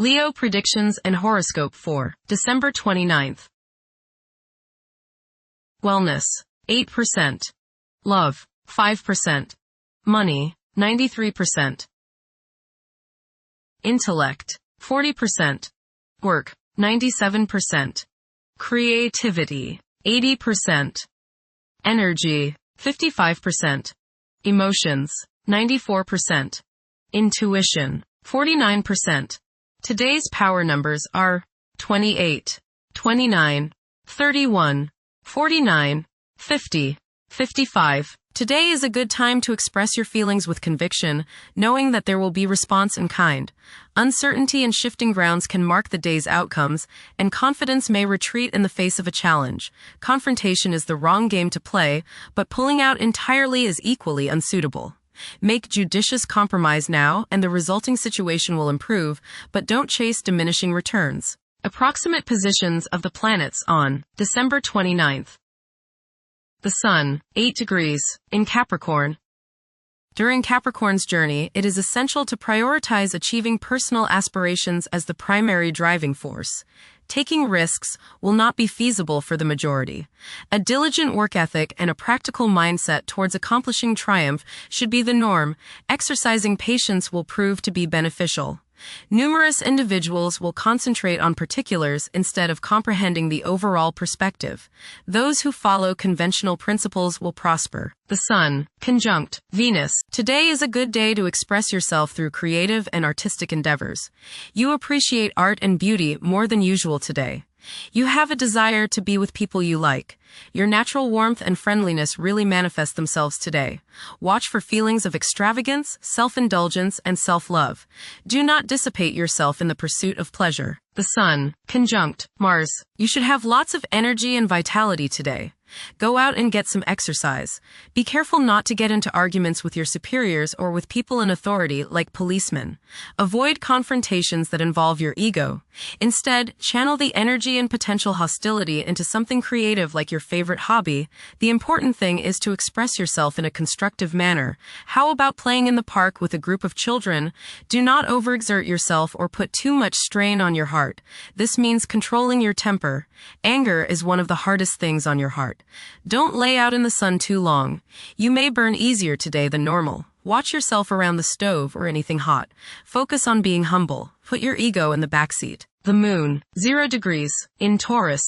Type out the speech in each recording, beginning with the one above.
Leo predictions and horoscope for December 29th. Wellness, 8%. Love, 5%. Money, 93%. Intellect, 40%. Work, 97%. Creativity, 80%. Energy, 55%. Emotions, 94%. Intuition, 49%. Today's power numbers are 28, 29, 31, 49, 50, 55. Today is a good time to express your feelings with conviction, knowing that there will be response in kind. Uncertainty and shifting grounds can mark the day's outcomes, and confidence may retreat in the face of a challenge. Confrontation is the wrong game to play, but pulling out entirely is equally unsuitable. Make judicious compromise now, and the resulting situation will improve, but don't chase diminishing returns. Approximate positions of the planets on December 29th. The Sun, 8 degrees, in Capricorn. During Capricorn's journey, it is essential to prioritize achieving personal aspirations as the primary driving force. Taking risks will not be feasible for the majority. A diligent work ethic and a practical mindset towards accomplishing triumph should be the norm. Exercising patience will prove to be beneficial. Numerous individuals will concentrate on particulars instead of comprehending the overall perspective. Those who follow conventional principles will prosper. The Sun, conjunct Venus. Today is a good day to express yourself through creative and artistic endeavors. You appreciate art and beauty more than usual today. You have a desire to be with people you like. Your natural warmth and friendliness really manifest themselves today. Watch for feelings of extravagance, self-indulgence, and self-love. Do not dissipate yourself in the pursuit of pleasure. The Sun, conjunct Mars. You should have lots of energy and vitality today. Go out and get some exercise. Be careful not to get into arguments with your superiors or with people in authority like policemen. Avoid confrontations that involve your ego. Instead, channel the energy and potential hostility into something creative like your favorite hobby. The important thing is to express yourself in a constructive manner. How about playing in the park with a group of children? Do not overexert yourself or put too much strain on your heart. This means controlling your temper. Anger is one of the hardest things on your heart. Don't lay out in the sun too long. You may burn easier today than normal. Watch yourself around the stove or anything hot. Focus on being humble. Put your ego in the backseat. The Moon, 0 degrees, in Taurus.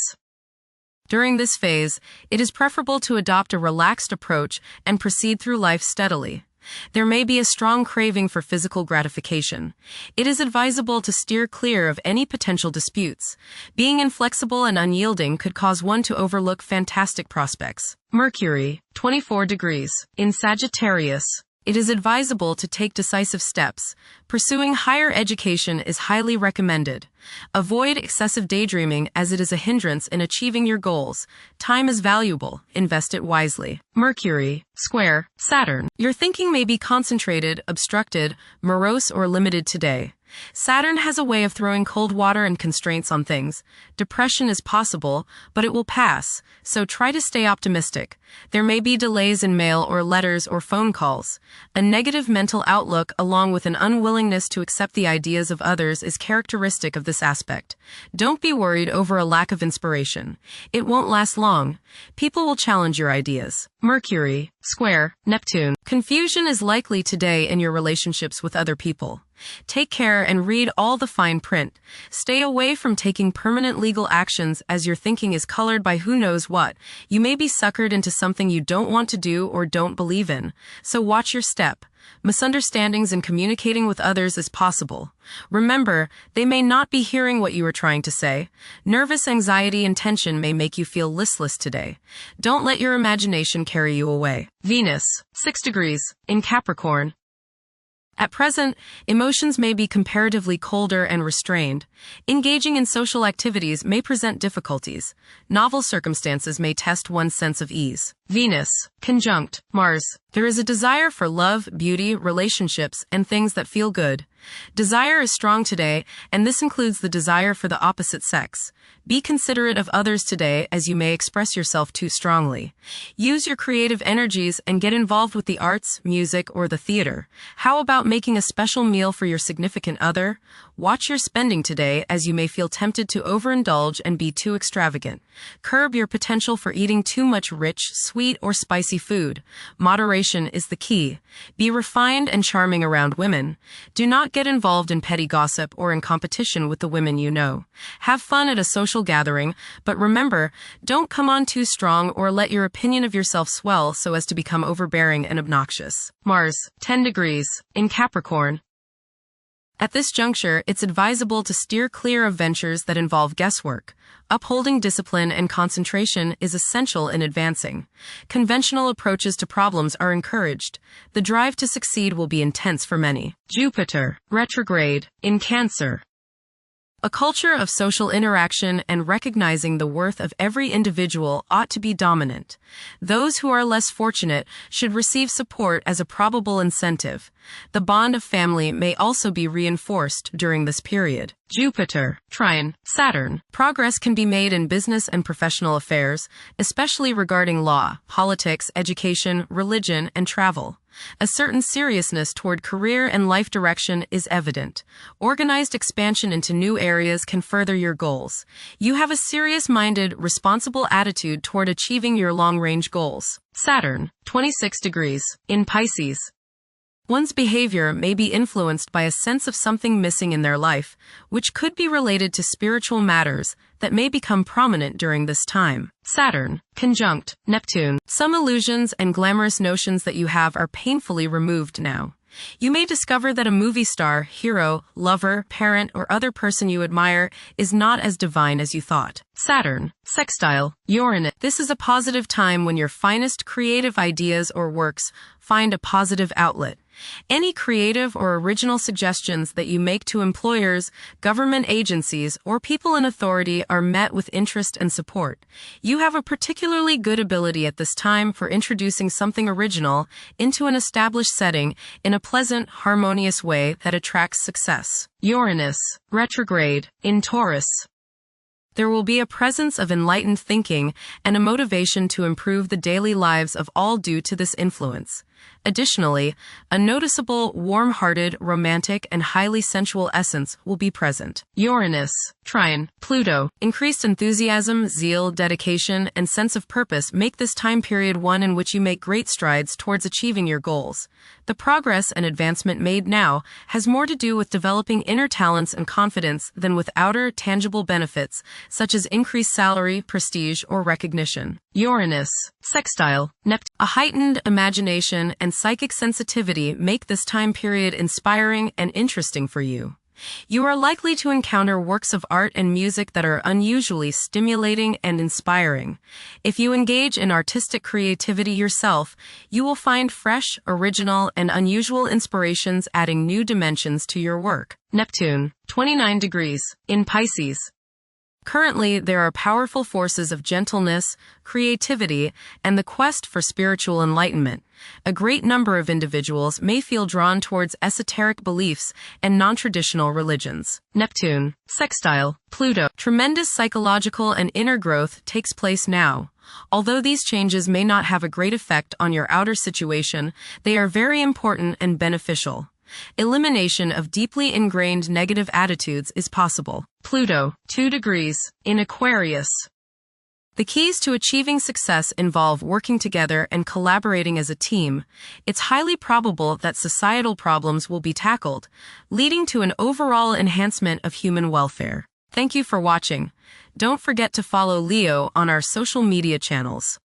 During this phase, it is preferable to adopt a relaxed approach and proceed through life steadily. There may be a strong craving for physical gratification. It is advisable to steer clear of any potential disputes. Being inflexible and unyielding could cause one to overlook fantastic prospects. Mercury, 24 degrees, in Sagittarius. It is advisable to take decisive steps. Pursuing higher education is highly recommended. Avoid excessive daydreaming as it is a hindrance in achieving your goals. Time is valuable. Invest it wisely. Mercury, square Saturn. Your thinking may be concentrated, obstructed, morose, or limited today. Saturn has a way of throwing cold water and constraints on things. Depression is possible, but it will pass, so try to stay optimistic. There may be delays in mail or letters or phone calls. A negative mental outlook along with an unwillingness to accept the ideas of others is characteristic of this aspect. Don't be worried over a lack of inspiration. It won't last long. People will challenge your ideas. Mercury, square Neptune. Confusion is likely today in your relationships with other people. Take care and read all the fine print. Stay away from taking permanent legal actions as your thinking is colored by who knows what. You may be suckered into something you don't want to do or don't believe in, so watch your step. Misunderstandings in communicating with others is possible. Remember, they may not be hearing what you are trying to say. Nervous anxiety and tension may make you feel listless today. Don't let your imagination carry you away. Venus, 6 degrees, in Capricorn. At present, emotions may be comparatively colder and restrained. Engaging in social activities may present difficulties. Novel circumstances may test one's sense of ease. Venus, conjunct Mars. There is a desire for love, beauty, relationships, and things that feel good. Desire is strong today, and this includes the desire for the opposite sex. Be considerate of others today, as you may express yourself too strongly. Use your creative energies and get involved with the arts, music, or the theater. How about making a special meal for your significant other? Watch your spending today, as you may feel tempted to overindulge and be too extravagant. Curb your potential for eating too much rich, sweet, or spicy food. Moderation is the key. Be refined and charming around women. Do not get involved in petty gossip or in competition with the women you know. Have fun at a social gathering, but remember, don't come on too strong or let your opinion of yourself swell so as to become overbearing and obnoxious. Mars, 10 degrees, in Capricorn. At this juncture, it's advisable to steer clear of ventures that involve guesswork. Upholding discipline and concentration is essential in advancing. Conventional approaches to problems are encouraged. The drive to succeed will be intense for many. Jupiter, retrograde, in Cancer. A culture of social interaction and recognizing the worth of every individual ought to be dominant. Those who are less fortunate should receive support as a probable incentive. The bond of family may also be reinforced during this period. Jupiter, trine, Saturn. Progress can be made in business and professional affairs, especially regarding law, politics, education, religion, and travel. A certain seriousness toward career and life direction is evident. Organized expansion into new areas can further your goals. You have a serious-minded, responsible attitude toward achieving your long-range goals. Saturn, 26 degrees, in Pisces. One's behavior may be influenced by a sense of something missing in their life, which could be related to spiritual matters that may become prominent during this time. Saturn, conjunct Neptune. Some illusions and glamorous notions that you have are painfully removed now. You may discover that a movie star, hero, lover, parent, or other person you admire is not as divine as you thought. Saturn, sextile Uranus. This is a positive time when your finest creative ideas or works find a positive outlet. Any creative or original suggestions that you make to employers, government agencies, or people in authority are met with interest and support. You have a particularly good ability at this time for introducing something original into an established setting in a pleasant, harmonious way that attracts success. Uranus, retrograde, in Taurus. There will be a presence of enlightened thinking and a motivation to improve the daily lives of all due to this influence. Additionally, a noticeable, warm-hearted, romantic, and highly sensual essence will be present. Uranus, trine, Pluto. Increased enthusiasm, zeal, dedication, and sense of purpose make this time period one in which you make great strides towards achieving your goals. The progress and advancement made now has more to do with developing inner talents and confidence than with outer, tangible benefits, such as increased salary, prestige, or recognition. Uranus, sextile Neptune. A heightened imagination and psychic sensitivity make this time period inspiring and interesting for you. You are likely to encounter works of art and music that are unusually stimulating and inspiring. If you engage in artistic creativity yourself, you will find fresh, original, and unusual inspirations adding new dimensions to your work. Neptune, 29 degrees, in Pisces. Currently, there are powerful forces of gentleness, creativity, and the quest for spiritual enlightenment. A great number of individuals may feel drawn towards esoteric beliefs and non-traditional religions. Neptune, sextile Pluto. Tremendous psychological and inner growth takes place now. Although these changes may not have a great effect on your outer situation, they are very important and beneficial. Elimination of deeply ingrained negative attitudes is possible. Pluto, 2 degrees, in Aquarius. The keys to achieving success involve working together and collaborating as a team. It's highly probable that societal problems will be tackled, leading to an overall enhancement of human welfare. Thank you for watching. Don't forget to follow Leo on our social media channels.